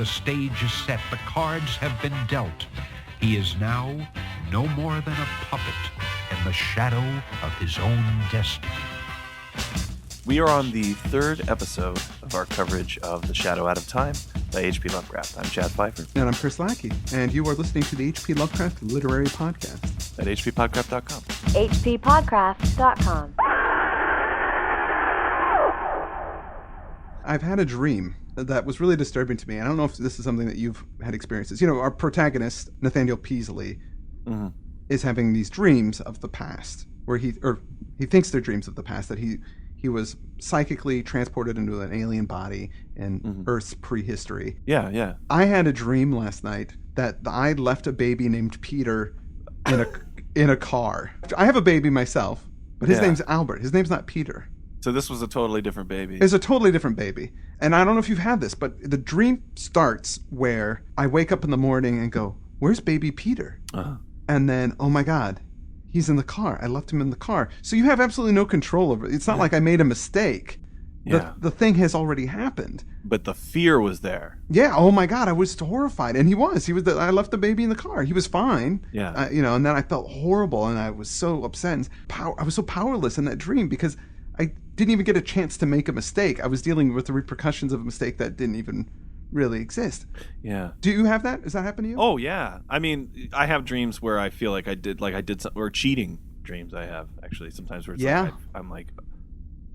The stage is set. The cards have been dealt. He is now no more than a puppet in the shadow of his own destiny. We are on the third episode of our coverage of The Shadow Out of Time by H.P. Lovecraft. I'm Chad Pfeiffer. And I'm Chris Lackey. And you are listening to the H.P. Lovecraft Literary Podcast. At hppodcraft.com. hppodcraft.com. I've had a dream that was really disturbing to me. I don't know if this is something that you've had experiences. You know, our protagonist, Nathaniel Peasley, is having these dreams of the past, where he thinks they're dreams of the past, that he was psychically transported into an alien body in Earth's prehistory. Yeah. I had a dream last night that I left a baby named Peter in a car. I have a baby myself, but his name's Albert. His name's not Peter. So this was a totally different baby. It's a totally different baby. And I don't know if you've had this, but the dream starts where I wake up in the morning and go, where's baby Peter? Uh-huh. And then, oh my God, he's in the car. I left him in the car. So you have absolutely no control over it. It's not like I made a mistake. Yeah. The thing has already happened. But the fear was there. Yeah. Oh my God. I was horrified. And he was. I left the baby in the car. He was fine. Yeah. And then I felt horrible and I was so upset. And I was so powerless in that dream because I didn't even get a chance to make a mistake. I was dealing with the repercussions of a mistake that didn't even really exist. Yeah. Do you have that? Does that happen to you? Oh, yeah. I mean, I have dreams where I feel like I did something, or cheating dreams I have, actually, sometimes where it's like, I'm like,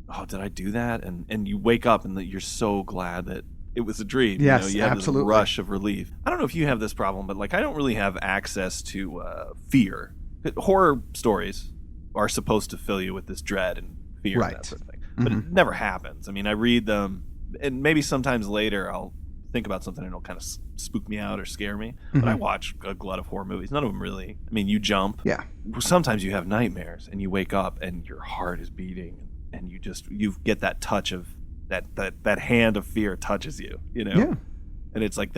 oh, did I do that? And you wake up and you're so glad that it was a dream. Yes, you have absolutely. This rush of relief. I don't know if you have this problem, but I don't really have access to fear. Horror stories are supposed to fill you with this dread and fear and that sort of thing. But it never happens. I mean, I read them, and maybe sometimes later I'll think about something and it'll kind of spook me out or scare me. But I watch a glut of horror movies. None of them really. I mean, you jump. Yeah. Sometimes you have nightmares and you wake up and your heart is beating and you get that touch of that hand of fear touches you, Yeah. And it's like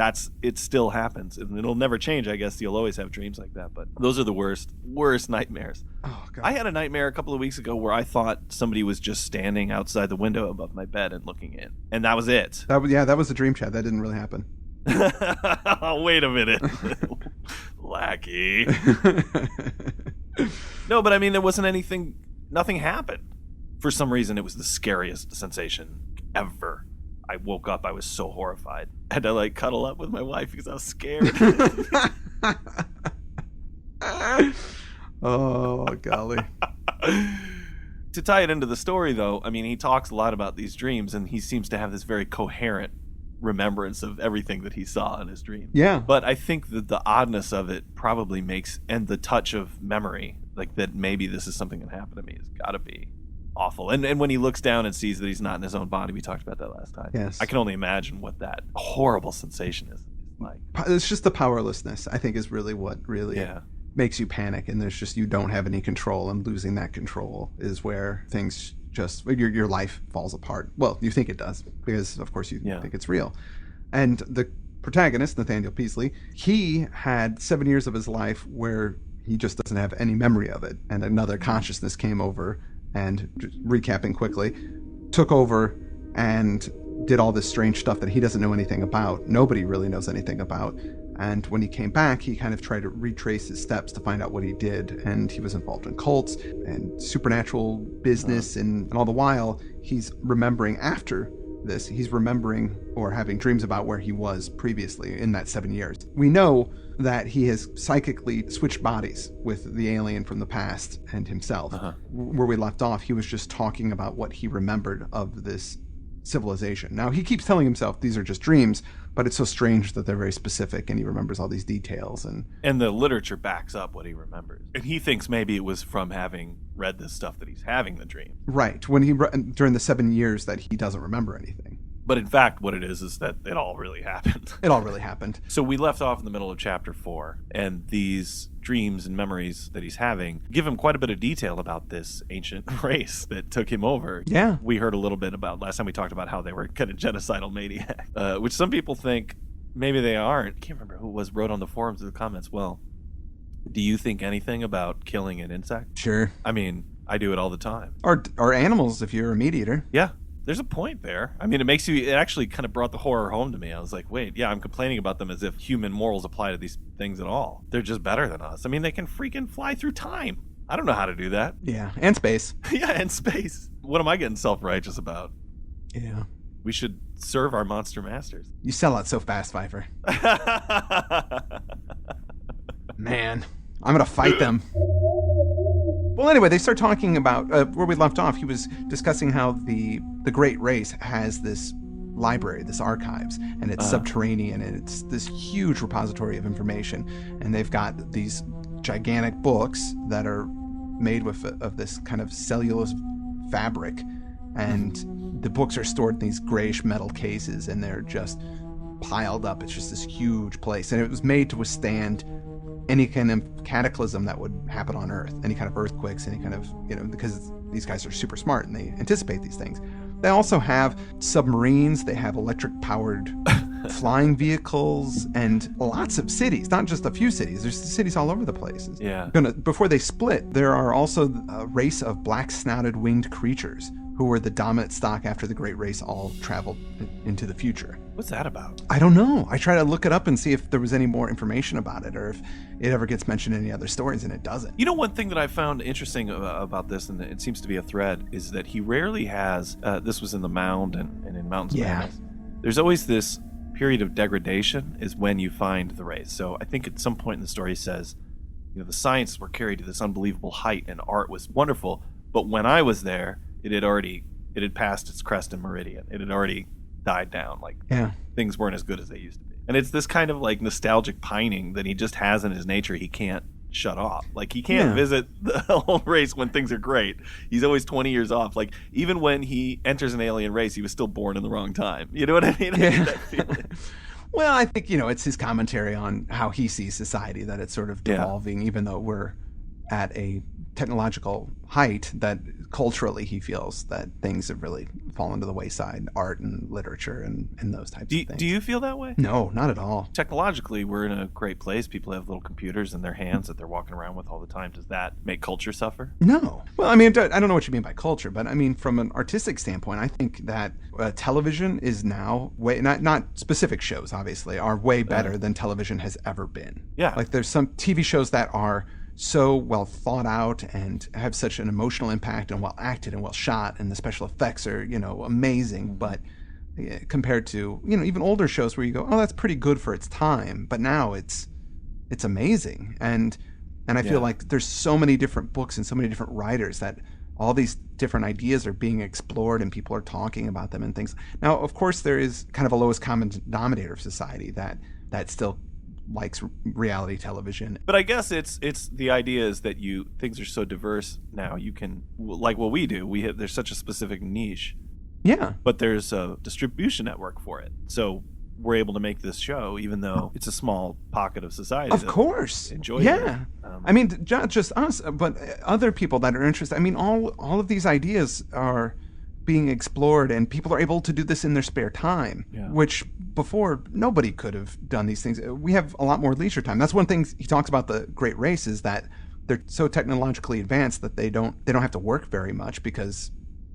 it still happens, and it'll never change. I guess you'll always have dreams like that, but those are the worst nightmares. Oh God. I had a nightmare a couple of weeks ago where I thought somebody was just standing outside the window above my bed and looking in, and that was it. That was a dream, Chad. That didn't really happen. Wait a minute, Lackey. No, but I mean, there wasn't anything. Nothing happened. For some reason, it was the scariest sensation ever. I woke up, I was so horrified. I had to cuddle up with my wife because I was scared. Oh, golly. To tie it into the story, though, I mean, he talks a lot about these dreams, and he seems to have this very coherent remembrance of everything that he saw in his dream. Yeah. But I think that the oddness of it probably and the touch of memory, that maybe this is something that happened to me, has got to be awful. And when he looks down and sees that he's not in his own body, we talked about that last time. Yes. I can only imagine what that horrible sensation is like. It's just the powerlessness, I think, is really what makes you panic. And you don't have any control, and losing that control is where things your life falls apart. Well, you think it does, because of course you think it's real. And the protagonist, Nathaniel Peasley, he had 7 years of his life where he just doesn't have any memory of it. And another consciousness came over and, recapping quickly, took over and did all this strange stuff that he doesn't know anything about. Nobody really knows anything about. And when he came back, he kind of tried to retrace his steps to find out what he did. And he was involved in cults and supernatural business. And all the while, he's remembering after this, he's remembering or having dreams about where he was previously in that 7 years. We know that he has psychically switched bodies with the alien from the past and himself. Where we left off, he was just talking about what he remembered of this civilization. Now, he keeps telling himself these are just dreams, but it's so strange that they're very specific, and he remembers all these details. And the literature backs up what he remembers. And he thinks maybe it was from having read this stuff that he's having the dream. Right. During the 7 years that he doesn't remember anything. But in fact, what it is that it all really happened. It all really happened. So we left off in the middle of chapter 4, and these dreams and memories that he's having give him quite a bit of detail about this ancient race that took him over. Yeah. We heard a little bit about, last time we talked about how they were kind of genocidal maniacs, which some people think maybe they aren't. I can't remember who wrote on the forums of the comments, well, do you think anything about killing an insect? Sure. I mean, I do it all the time. Or animals if you're a meat eater. Yeah. there's a point there. I mean, it actually kind of brought the horror home to me. I was like, wait, yeah, I'm complaining about them as if human morals apply to these things at all. They're just better than us. I mean, they can freaking fly through time. I don't know how to do that. Yeah, and space. Yeah, and space. What am I getting self-righteous about? Yeah. We should serve our monster masters. You sell out so fast, Pfeiffer. Man, I'm going to fight them. Well, anyway, they start talking about where we left off. He was discussing how the Great Race has this library, this archives, and it's subterranean, and it's this huge repository of information. And they've got these gigantic books that are made of this kind of cellulose fabric, and the books are stored in these grayish metal cases, and they're just piled up. It's just this huge place, and it was made to withstand any kind of cataclysm that would happen on Earth, any kind of earthquakes, any kind of, because these guys are super smart and they anticipate these things. They also have submarines, they have electric-powered flying vehicles, and lots of cities, not just a few cities. There's cities all over the place. Yeah. Before they split, there are also a race of black-snouted winged creatures who were the dominant stock after the Great Race all traveled into the future. What's that about? I don't know. I try to look it up and see if there was any more information about it, or if it ever gets mentioned in any other stories, and it doesn't. You know, one thing that I found interesting about this, and it seems to be a thread, is that he rarely has, this was in The Mound and in Mountains of Madness, there's always this period of degradation is when you find the race. So I think at some point in the story he says, the science were carried to this unbelievable height and art was wonderful, but when I was there, it had passed its crest and meridian. It had already died down. Things weren't as good as they used to be. And it's this kind of nostalgic pining that he just has in his nature he can't shut off. He can't visit the whole race when things are great. He's always 20 years off. Even when he enters an alien race, he was still born in the wrong time. You know what I mean? I get that feeling. Well, I think, it's his commentary on how he sees society, that it's sort of devolving, even though we're at a technological height, that culturally he feels that things have really fallen to the wayside, art and literature and those types of things. Do you feel that way? No, not at all. Technologically, we're in a great place. People have little computers in their hands that they're walking around with all the time. Does that make culture suffer? No. Well, I mean, I don't know what you mean by culture, but I mean, from an artistic standpoint, I think that television is now way, not specific shows, obviously, are way better than television has ever been. Yeah. There's some TV shows that are so well thought out and have such an emotional impact and well acted and well shot, and the special effects are, amazing. But compared to, even older shows where you go, oh, that's pretty good for its time. But now it's amazing. And I feel like there's so many different books and so many different writers that all these different ideas are being explored and people are talking about them and things. Now, of course, there is kind of a lowest common denominator of society that still likes reality television. But I guess it's the idea is that things are so diverse now. You can, like what we do, there's such a specific niche. Yeah. But there's a distribution network for it. So we're able to make this show even though it's a small pocket of society. Of course. Enjoy it. Yeah. I mean, not just us, but other people that are interested. I mean, all of these ideas are being explored, and people are able to do this in their spare time, which before nobody could have done these things. We have a lot more leisure time. That's one thing he talks about the Great Race, is that they're so technologically advanced that they don't have to work very much because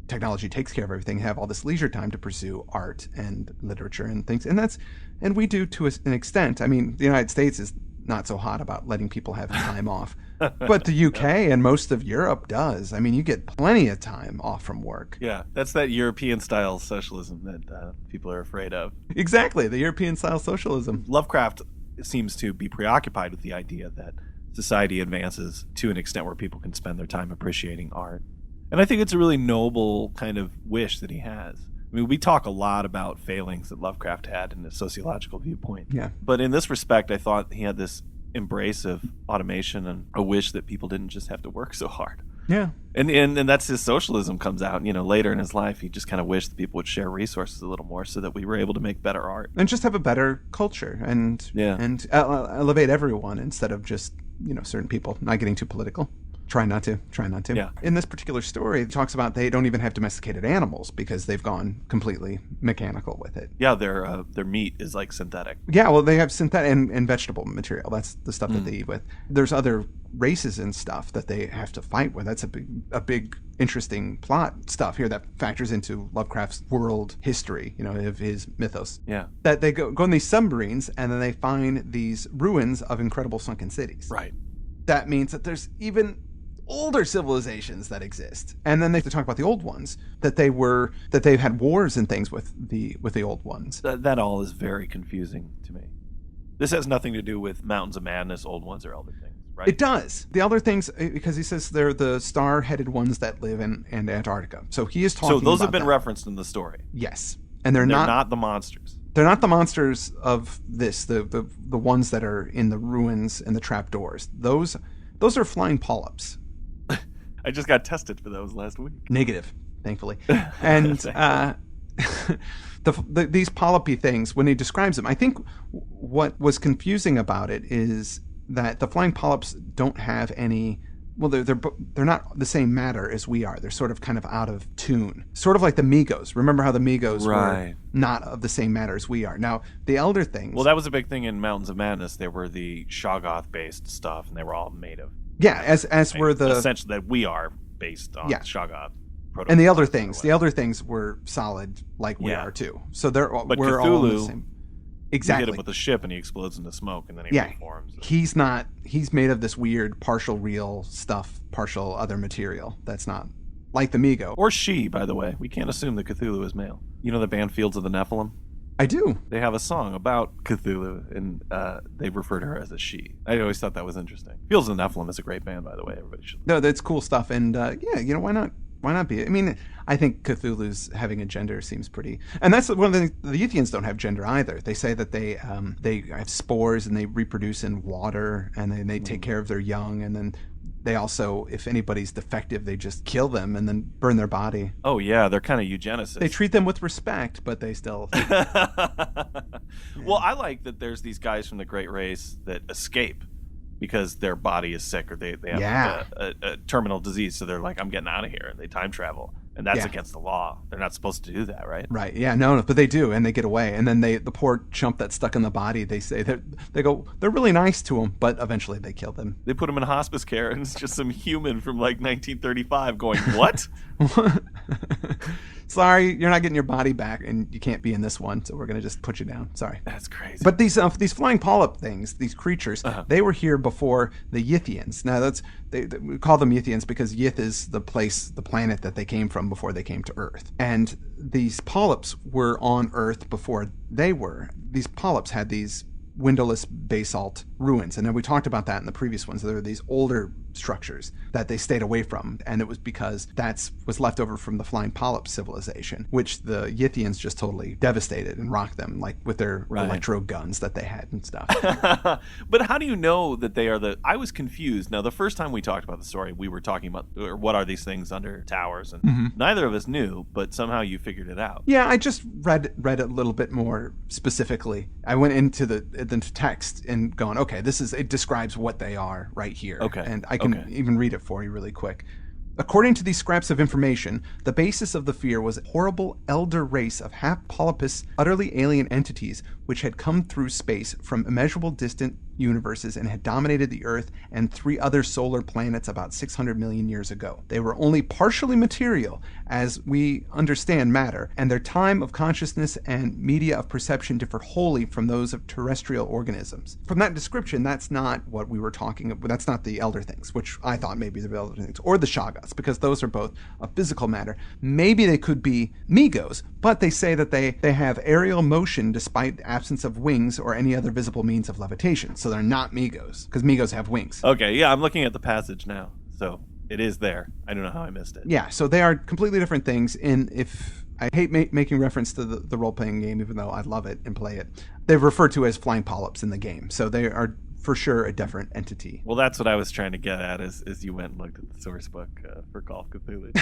technology takes care of everything. They have all this leisure time to pursue art and literature and things, and we do to an extent. I mean, the United States is not so hot about letting people have time off, but the UK and most of Europe does. I mean, you get plenty of time off from work. Yeah, that's that European-style socialism that people are afraid of. Exactly, the European-style socialism. Lovecraft seems to be preoccupied with the idea that society advances to an extent where people can spend their time appreciating art. And I think it's a really noble kind of wish that he has. I mean, we talk a lot about failings that Lovecraft had in a sociological viewpoint. Yeah. But in this respect, I thought he had this embrace of automation and a wish that people didn't just have to work so hard. Yeah. And that's his socialism comes out. Later in his life, he just kind of wished that people would share resources a little more so that we were able to make better art. And just have a better culture and elevate everyone instead of just, certain people, not getting too political. Try not to. Yeah. In this particular story, it talks about they don't even have domesticated animals because they've gone completely mechanical with it. Yeah, their meat is like synthetic. Yeah, well, they have synthetic and vegetable material. That's the stuff that they eat with. There's other races and stuff that they have to fight with. That's a big interesting plot stuff here that factors into Lovecraft's world history, of his mythos. Yeah. That they go on these submarines and then they find these ruins of incredible sunken cities. Right. That means that there's even older civilizations that exist, and then they have to talk about the old ones that they've had wars and things with the old ones. That all is very confusing to me. This has nothing to do with Mountains of Madness, old ones, or elder things, right? It does. The other things, because he says they're the star-headed ones that live in Antarctica. So he is talking. So those about have been that. referenced in the story. Yes, and they're not the monsters. They're not the monsters of this. The ones that are in the ruins and the trapdoors. Those are flying polyps. I just got tested for those last week. Negative, thankfully. And these polypy things, when he describes them, I think what was confusing about it is that the flying polyps don't have any. Well, they're not the same matter as we are. They're sort of kind of out of tune. Sort of like the Migos. Remember how the Migos were not of the same matter as we are. Now, the elder things. Well, that was a big thing in Mountains of Madness. They were the Shoggoth-based stuff, and they were all made of. Yeah, as were the essentially that we are based on Shoggoth. And the elder things were solid like we are too. So we're Cthulhu, all in the same. Exactly. You hit him with a ship and he explodes into smoke and then he reforms. He's not. He's made of this weird partial real stuff, partial other material. That's not like the Migo. Or she, by the way. We can't assume that Cthulhu is male. You know the band Fields of the Nephilim? I do. They have a song about Cthulhu, and they refer to her as a she. I always thought that was interesting. Fields of the Nephilim is a great band, by the way. Everybody should. No, that's cool stuff. And why not? Why not be? I mean, I think Cthulhu's having a gender seems pretty. And that's one of the things. The Yithians don't have gender either. They say that they have spores and they reproduce in water, and then they take care of their young, and then they also, if anybody's defective, they just kill them and then burn their body. Oh, yeah, they're kind of eugenicists. They treat them with respect, but they still... Well, I like that there's these guys from the Great Race that escape because their body is sick or they have a terminal disease, so they're like, I'm getting out of here, and they time travel. And that's against the law. They're not supposed to do that, right? Right. Yeah. No. But they do, and they get away. And then the poor chump that's stuck in the body. They say they're really nice to him, but eventually they kill them. They put him in hospice care, and it's just some human from like 1935 going, "What? Sorry, you're not getting your body back, and you can't be in this one. So we're gonna just put you down. Sorry." That's crazy. But these flying polyp things, these creatures, they were here before the Yithians. Now we call them Yithians because Yith is the planet that they came from before they came to Earth. And these polyps were on Earth before they were. These polyps had these windowless basalt ruins. And then we talked about that in the previous ones. There were these older structures that they stayed away from. And it was because that was left over from the flying polyp civilization, which the Yithians just totally devastated and rocked them, like with their electro guns that they had and stuff. But how do you know that they are I was confused. Now, the first time we talked about the story, we were talking about what are these things under towers, and neither of us knew, but somehow you figured it out. Yeah, I just read it a little bit more specifically. I went into the text and gone, okay, it describes what they are right here. Okay. And I can even read it for you really quick. According to these scraps of information, the basis of the fear was a horrible elder race of half-polypous, utterly alien entities which had come through space from immeasurable distant universes and had dominated the Earth and 3 other solar planets about 600 million years ago. They were only partially material, as we understand matter, and their time of consciousness and media of perception differed wholly from those of terrestrial organisms. From that description, that's not what we were talking about. That's not the elder things, which I thought maybe the elder things, or the Shoggoths, because those are both of physical matter. Maybe they could be Migos, but they say that they have aerial motion despite the absence of wings or any other visible means of levitation. So they're not Migos, because Migos have wings. Okay, yeah, I'm looking at the passage now, so it is there. I don't know how I missed it. Yeah, so they are completely different things. And if I hate making reference to the role-playing game, even though I love it and play it, they're referred to as flying polyps in the game. So they are for sure a different entity. Well, that's what I was trying to get at as you went and looked at the source book for Call of Cthulhu.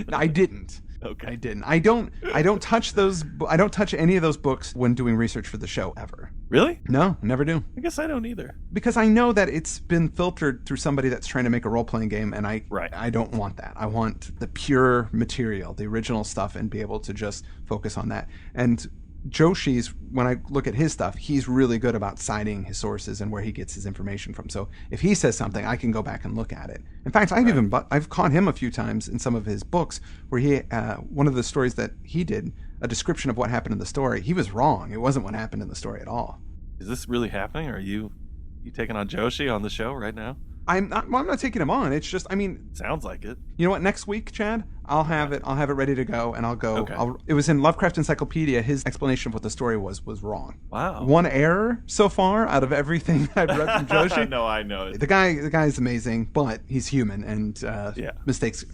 No, I didn't. Okay. I didn't. I don't touch those. I don't touch any of those books when doing research for the show ever. Really? No, never do. I guess I don't either. Because I know that it's been filtered through somebody that's trying to make a role-playing game, and I don't want that. I want the pure material, the original stuff, and be able to just focus on that. And Joshi's, when I look at his stuff, he's really good about citing his sources and where he gets his information from. So if he says something, I can go back and look at it. In fact, I've caught him a few times in some of his books where he one of the stories that he did, a description of what happened in the story, he was wrong. It wasn't what happened in the story at all. Is this really happening? Or are you taking on Joshi on the show right now? I'm not taking him on. It's just, sounds like it. You know what? Next week, Chad, I'll have it ready to go, and I'll go. Okay. It was in Lovecraft Encyclopedia. His explanation of what the story was wrong. Wow. One error so far out of everything I've read from Joshi. No, I know it. The guy is amazing, but he's human, and mistakes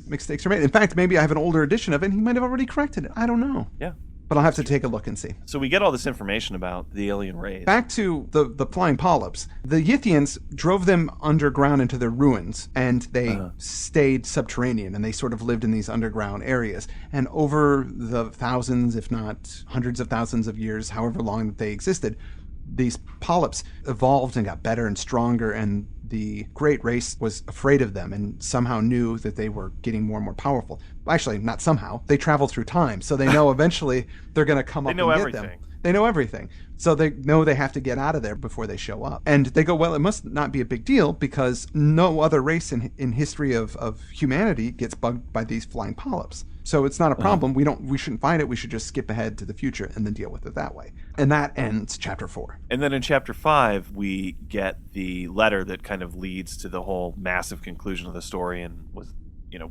are made. In fact, maybe I have an older edition of it, and he might have already corrected it. I don't know. Yeah. But I'll have to take a look and see. So we get all this information about the alien race. Back to the flying polyps. The Yithians drove them underground into their ruins, and they stayed subterranean, and they sort of lived in these underground areas. And over the thousands, if not hundreds of thousands of years, however long that they existed, these polyps evolved and got better and stronger, and the great race was afraid of them and somehow knew that they were getting more and more powerful. Actually, not somehow. They travel through time, so they know eventually they're going to come up and get them. They know everything. So they know they have to get out of there before they show up. And they go, well, it must not be a big deal because no other race in history of humanity gets bugged by these flying polyps. So it's not a problem. We shouldn't fight it. We should just skip ahead to the future and then deal with it that way. And that ends chapter 4. And then in chapter 5, we get the letter that kind of leads to the whole massive conclusion of the story and was,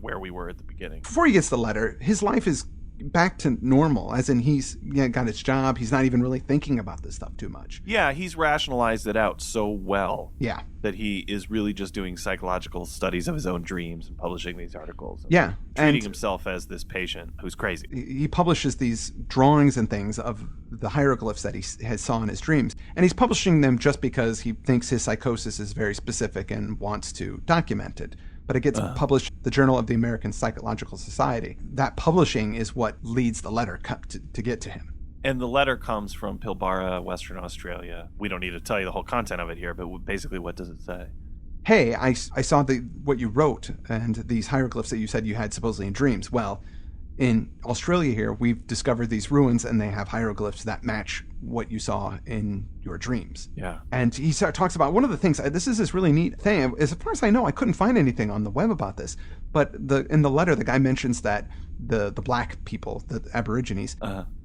where we were at the beginning. Before he gets the letter, his life is back to normal, as in he's got his job. He's not even really thinking about this stuff too much. Yeah, he's rationalized it out so well. Yeah. That he is really just doing psychological studies of his own dreams and publishing these articles. Yeah. Treating himself as this patient who's crazy. He publishes these drawings and things of the hieroglyphs that he has saw in his dreams. And he's publishing them just because he thinks his psychosis is very specific and wants to document it. But it gets published in the Journal of the American Psychological Society. That publishing is what leads the letter to get to him. And the letter comes from Pilbara, Western Australia. We don't need to tell you the whole content of it here, but basically what does it say? Hey, I saw what you wrote and these hieroglyphs that you said you had supposedly in dreams. Well, in Australia here, we've discovered these ruins and they have hieroglyphs that match what you saw in your dreams. Yeah. And he talks about one of the things, this is this really neat thing. As far as I know, I couldn't find anything on the web about this. But in the letter, the guy mentions that the black people, the Aborigines,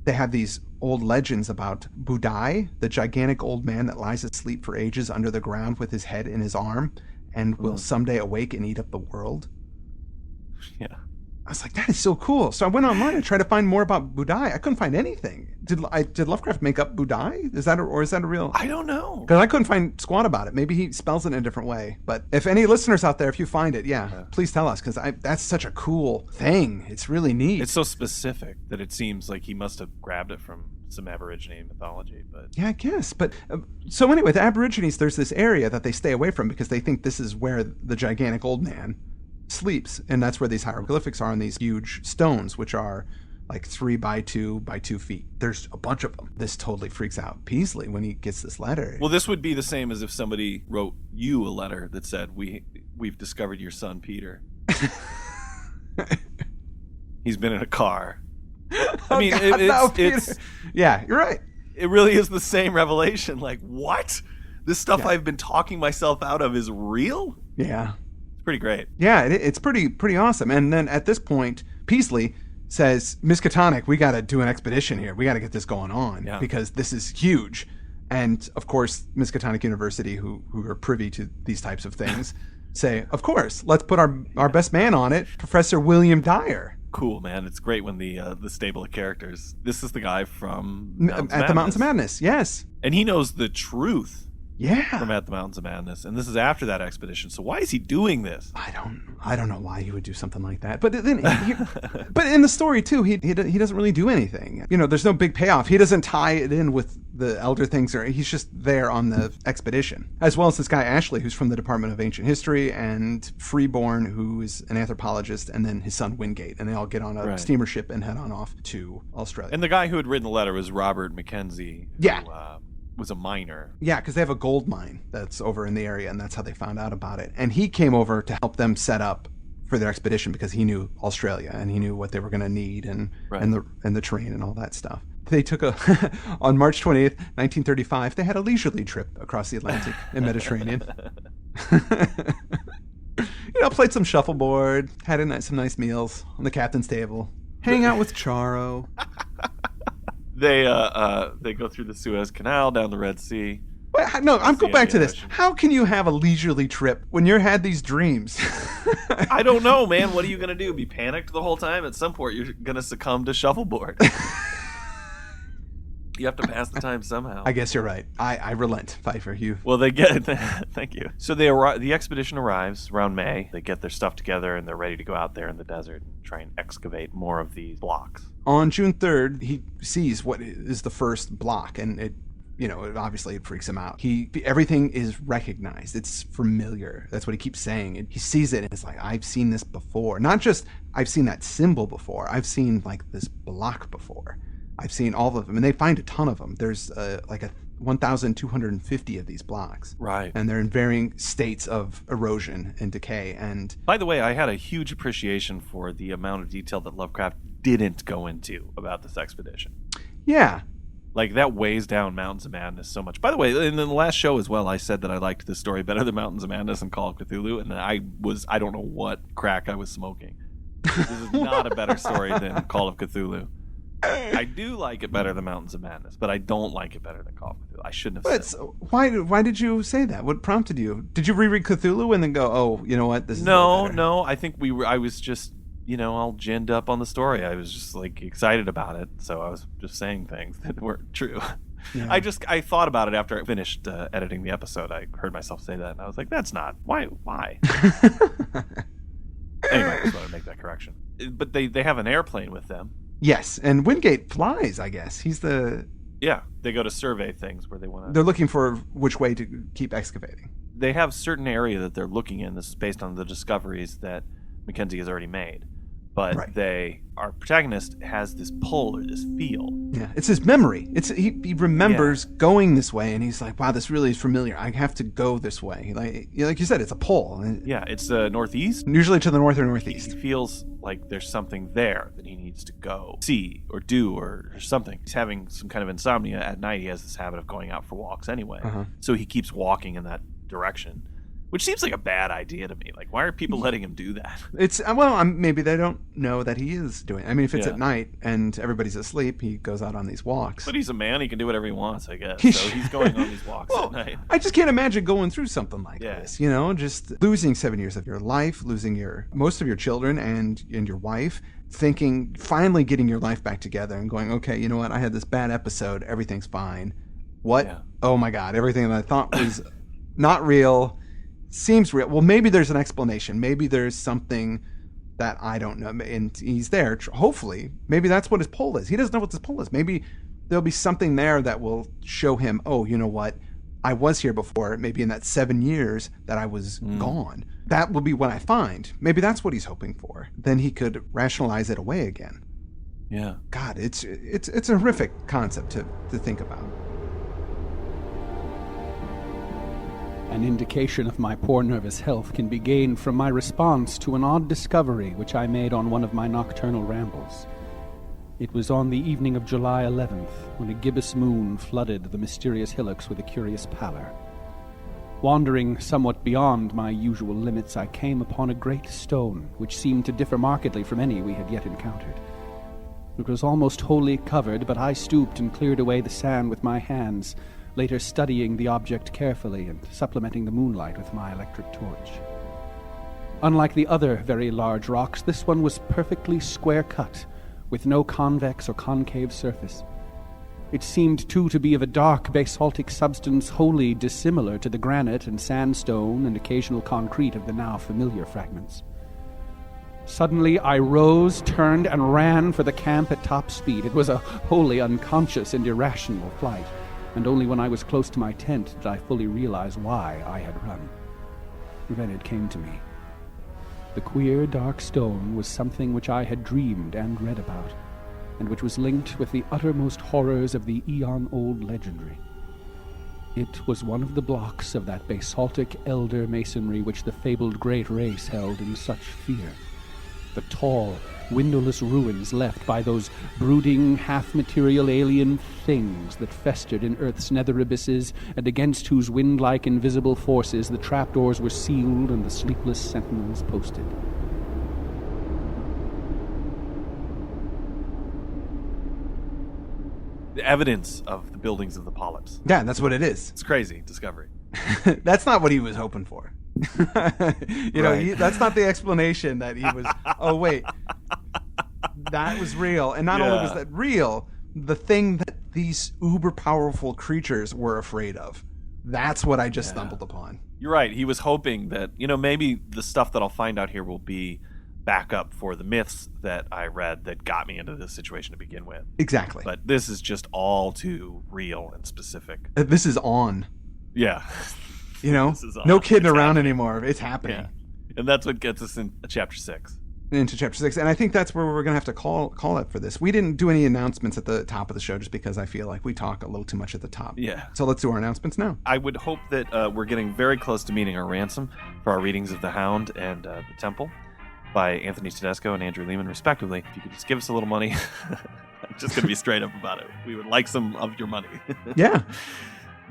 they have these old legends about Budai, the gigantic old man that lies asleep for ages under the ground with his head in his arm and will someday awake and eat up the world. Yeah. I was like, that is so cool. So I went online and tried to find more about Budai. I couldn't find anything. Did Lovecraft make up Budai? Is that a real? I don't know. Because I couldn't find squat about it. Maybe he spells it in a different way. But if any listeners out there, if you find it, please tell us, because that's such a cool thing. It's really neat. It's so specific that it seems like he must have grabbed it from some Aborigine mythology. But yeah, I guess. But so anyway, the Aborigines, there's this area that they stay away from because they think this is where the gigantic old man sleeps, and that's where these hieroglyphics are on these huge stones, which are like 3 by 2 by 2 feet. There's a bunch of them. This totally freaks out Peasley when he gets this letter. Well, this would be the same as if somebody wrote you a letter that said, we've discovered your son Peter. He's been in a car. I mean, it's yeah, you're right. It really is the same revelation. Like, what? This stuff I've been talking myself out of is real? Yeah. Pretty great. Yeah, it's pretty awesome. And then at this point, Peasley says, Miskatonic, we got to do an expedition here. We got to get this going on because this is huge. And of course, Miskatonic University, who are privy to these types of things, say, of course, let's put our best man on it, Professor William Dyer. Cool, man. It's great when the stable of characters. This is the guy from the Mountains of Madness. Yes. And he knows the truth Yeah. From At the Mountains of Madness, and this is after that expedition. So why is he doing this? I don't know why he would do something like that. But then, but in the story too, he doesn't really do anything. There's no big payoff. He doesn't tie it in with the elder things, or he's just there on the expedition, as well as this guy Ashley, who's from the Department of Ancient History, and Freeborn, who is an anthropologist, and then his son Wingate, and they all get on a steamer ship and head on off to Australia. And the guy who had written the letter was Robert Mackenzie. Yeah. Who, was a miner. Yeah, because they have a gold mine that's over in the area, and that's how they found out about it. And he came over to help them set up for their expedition because he knew Australia and he knew what they were going to need and the terrain and all that stuff. They took on March 20th, 1935, they had a leisurely trip across the Atlantic and Mediterranean. Played some shuffleboard, had some nice meals on the captain's table, hang out with Charo. They go through the Suez Canal, down the Red Sea. Wait, no, I'm going back to this. How can you have a leisurely trip when you had these dreams? I don't know, man. What are you going to do? Be panicked the whole time? At some point, you're going to succumb to shuffleboard. You have to pass the time somehow. I guess you're right. I relent, Pfeiffer. Well, they get... Thank you. So the expedition arrives around May. They get their stuff together, and they're ready to go out there in the desert and try and excavate more of these blocks. On June 3rd, he sees what is the first block, and it obviously it freaks him out. Everything is recognized. It's familiar. That's what he keeps saying. He sees it, and it's like, I've seen this before. Not just I've seen that symbol before. I've seen like this block before. I've seen all of them, and they find a ton of them. There's 1,250 of these blocks. Right. And they're in varying states of erosion and decay. And by the way, I had a huge appreciation for the amount of detail that Lovecraft didn't go into about this expedition. Yeah. Like, that weighs down Mountains of Madness so much. By the way, in the last show as well, I said that I liked this story better than Mountains of Madness and Call of Cthulhu, and I don't know what crack I was smoking. This is not a better story than Call of Cthulhu. I do like it better than Mountains of Madness, but I don't like it better than Call of Cthulhu. I shouldn't have said that. Why did you say that? What prompted you? Did you reread Cthulhu and then go, oh, you know what? This is No. I think I was just, all ginned up on the story. I was just like excited about it, so I was just saying things that weren't true. Yeah. I thought about it after I finished editing the episode. I heard myself say that, and I was like, that's not why. Anyway, I just wanted to make that correction. But they have an airplane with them. Yes, and Wingate flies, I guess. He's the... Yeah, they go to survey things where they want to... They're looking for which way to keep excavating. They have certain area that they're looking in. This is based on the discoveries that Mackenzie has already made. But our protagonist has this pull or this feel. Yeah, it's his memory. He remembers going this way, and he's like, wow, this really is familiar. I have to go this way. Like you said, it's a pull. Yeah, it's northeast. Usually to the north or northeast. He feels like there's something there that he needs to go see or do or something. He's having some kind of insomnia at night. He has this habit of going out for walks anyway. Uh-huh. So he keeps walking in that direction. Which seems like a bad idea to me. Like, why are people letting him do that? Maybe they don't know that he is doing it. I mean, if it's at night and everybody's asleep, he goes out on these walks. But he's a man. He can do whatever he wants, I guess. So he's going on these walks at night. I just can't imagine going through something like this. Just losing 7 years of your life, losing most of your children and your wife, finally getting your life back together and going, okay, you know what? I had this bad episode. Everything's fine. What? Yeah. Oh, my God. Everything that I thought was not real seems real. Well, maybe there's an explanation. Maybe there's something that I don't know. And he's there. Hopefully, maybe that's what his pull is. He doesn't know what his pull is. Maybe there'll be something there that will show him, oh, you know what? I was here before. Maybe in that 7 years that I was gone. That will be what I find. Maybe that's what he's hoping for. Then he could rationalize it away again. Yeah. God, it's a horrific concept to think about. An indication of my poor nervous health can be gained from my response to an odd discovery which I made on one of my nocturnal rambles. It was on the evening of July 11th, when a gibbous moon flooded the mysterious hillocks with a curious pallor. Wandering somewhat beyond my usual limits, I came upon a great stone, which seemed to differ markedly from any we had yet encountered. It was almost wholly covered, but I stooped and cleared away the sand with my hands, later studying the object carefully and supplementing the moonlight with my electric torch. Unlike the other very large rocks, this one was perfectly square-cut, with no convex or concave surface. It seemed, too, to be of a dark basaltic substance wholly dissimilar to the granite and sandstone and occasional concrete of the now familiar fragments. Suddenly I rose, turned, and ran for the camp at top speed. It was a wholly unconscious and irrational flight, and only when I was close to my tent did I fully realize why I had run. Then it came to me. The queer, dark stone was something which I had dreamed and read about, and which was linked with the uttermost horrors of the eon-old legendary. It was one of the blocks of that basaltic elder masonry which the fabled great race held in such fear. The tall, windowless ruins left by those brooding, half-material alien things that festered in Earth's nether abysses, and against whose wind-like invisible forces the trapdoors were sealed and the sleepless sentinels posted. The evidence of the buildings of the polyps. Yeah, that's what it is. It's crazy discovery. That's not what he was hoping for. That's not the explanation that he was. Oh wait, that was real, and not only was that real, the thing that these uber powerful creatures were afraid of. That's what I just stumbled upon. You're right. He was hoping that maybe the stuff that I'll find out here will be backup for the myths that I read that got me into this situation to begin with. Exactly. But this is just all too real and specific. This is on. Yeah. No kidding around anymore. It's happening. Yeah. And that's what gets us in chapter 6. Into chapter 6. And I think that's where we're going to have to call it for this. We didn't do any announcements at the top of the show just because I feel like we talk a little too much at the top. Yeah. So let's do our announcements now. I would hope that we're getting very close to meeting our ransom for our readings of The Hound and The Temple by Anthony Tedesco and Andrew Leman, respectively. If you could just give us a little money. I'm just going to be straight up about it. We would like some of your money. Yeah.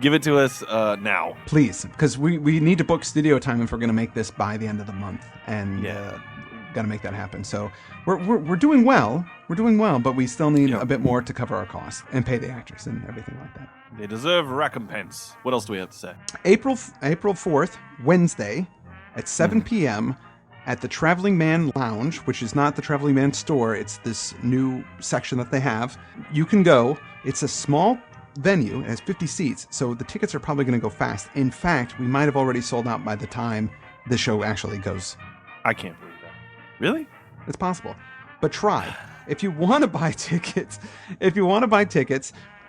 Give it to us now. Please, because we need to book studio time if we're going to make this by the end of the month. And got to make that happen. So we're doing well. We're doing well, but we still need a bit more to cover our costs and pay the actors and everything like that. They deserve recompense. What else do we have to say? April 4th, Wednesday at 7 p.m., at the Traveling Man Lounge, which is not the Traveling Man store. It's this new section that they have. You can go. It's a small venue. It has 50 seats, so the tickets are probably going to go fast. In fact, we might have already sold out by the time the show actually goes. I can't believe that. Really? It's possible. But try. If you want to buy tickets,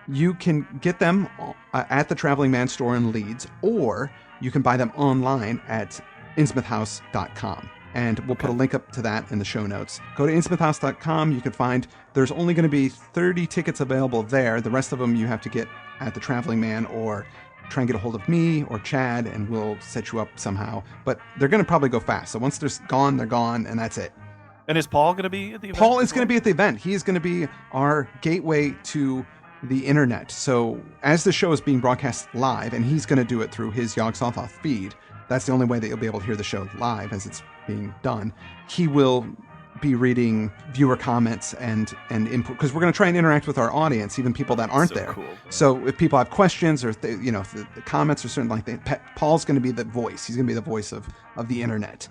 you can get them at the Traveling Man store in Leeds, or you can buy them online at innsmouthhouse.com. And we'll put a link up to that in the show notes. Go to innsmouthhouse.com. You can find there's only going to be 30 tickets available there. The rest of them you have to get at the Traveling Man, or try and get a hold of me or Chad, and we'll set you up somehow. But they're going to probably go fast. So once they're gone, and that's it. And is Paul going to be at the event? Paul is going to be at the event. He is going to be our gateway to the internet. So as the show is being broadcast live, and he's going to do it through his Yog Sothoth feed, that's the only way that you'll be able to hear the show live as it's being done. He will be reading viewer comments and input, because we're going to try and interact with our audience, even people that aren't there. Cool. So if people have questions or if the comments or certain like that, Paul's going to be the voice. He's going to be the voice of the internet.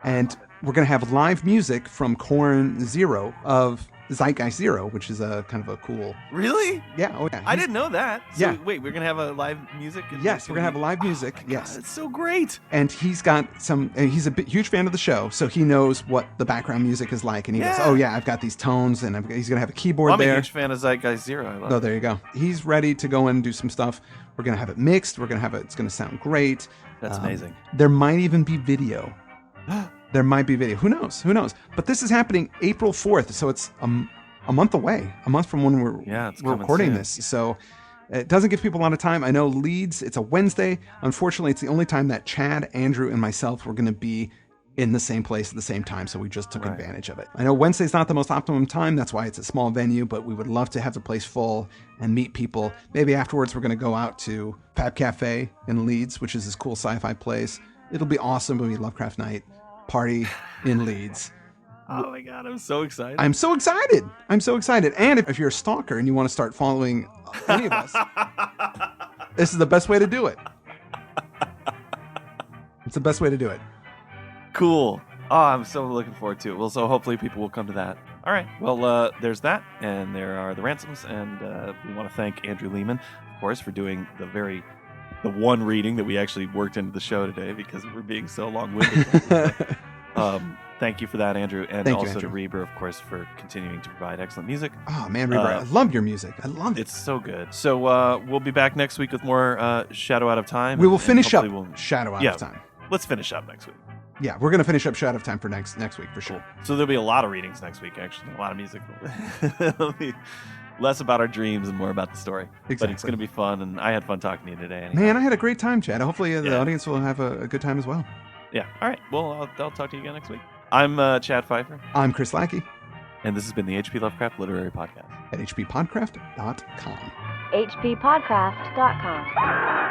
And we're going to have live music from Korn Zero of Zeitgeist Zero, which is a kind of a cool... Really? Yeah. Oh, yeah. I didn't know that. So wait, we're going to have a live music? Yes, we're going to have live music. Oh yes. God, it's so great. And he's got he's a huge fan of the show, so he knows what the background music is like. And he goes, oh yeah, I've got these tones, and he's going to have a keyboard there. I'm a huge fan of Zeitgeist Zero. I love it. There you go. He's ready to go in and do some stuff. We're going to have it mixed. We're going to have it. It's going to sound great. That's amazing. There might even be video. There might be video. Who knows? But this is happening April 4th, so it's a month away. A month from when we're recording this. So it doesn't give people a lot of time. I know Leeds, it's a Wednesday. Unfortunately, it's the only time that Chad, Andrew, and myself were going to be in the same place at the same time, so we just took advantage of it. I know Wednesday's not the most optimum time. That's why it's a small venue, but we would love to have the place full and meet people. Maybe afterwards we're going to go out to Fab Cafe in Leeds, which is this cool sci-fi place. It'll be awesome. It'll be Lovecraft Night party in Leeds. Oh my God, I'm so excited. I'm so excited. And if you're a stalker and you want to start following any of us, this is the best way to do it. It's the best way to do it. Cool. Oh, I'm so looking forward to it. Well, so hopefully people will come to that. All right. Well, there's that, and there are the ransoms, and we want to thank Andrew Leman, of course, for doing the one reading that we actually worked into the show today because we're being so long-winded. Thank you for that, Andrew, and thank also you, Andrew. to Reber, of course, for continuing to provide excellent music. Oh man, Reber, I love your music. I love it. It's so good. So we'll be back next week with more Shadow Out of Time. We will finish up Shadow Out of Time. Let's finish up next week. Yeah, we're going to finish up Shadow of Time for next week for sure. Cool. So there'll be a lot of readings next week, actually. A lot of music. It'll be less about our dreams and more about the story. Exactly. But it's going to be fun, and I had fun talking to you today. Anyway. Man, I had a great time, Chad. Hopefully the audience will have a good time as well. Yeah. All right. Well, I'll talk to you again next week. I'm Chad Pfeiffer. I'm Chris Lackey. And this has been the H.P. Lovecraft Literary Podcast. At hppodcraft.com. hppodcraft.com.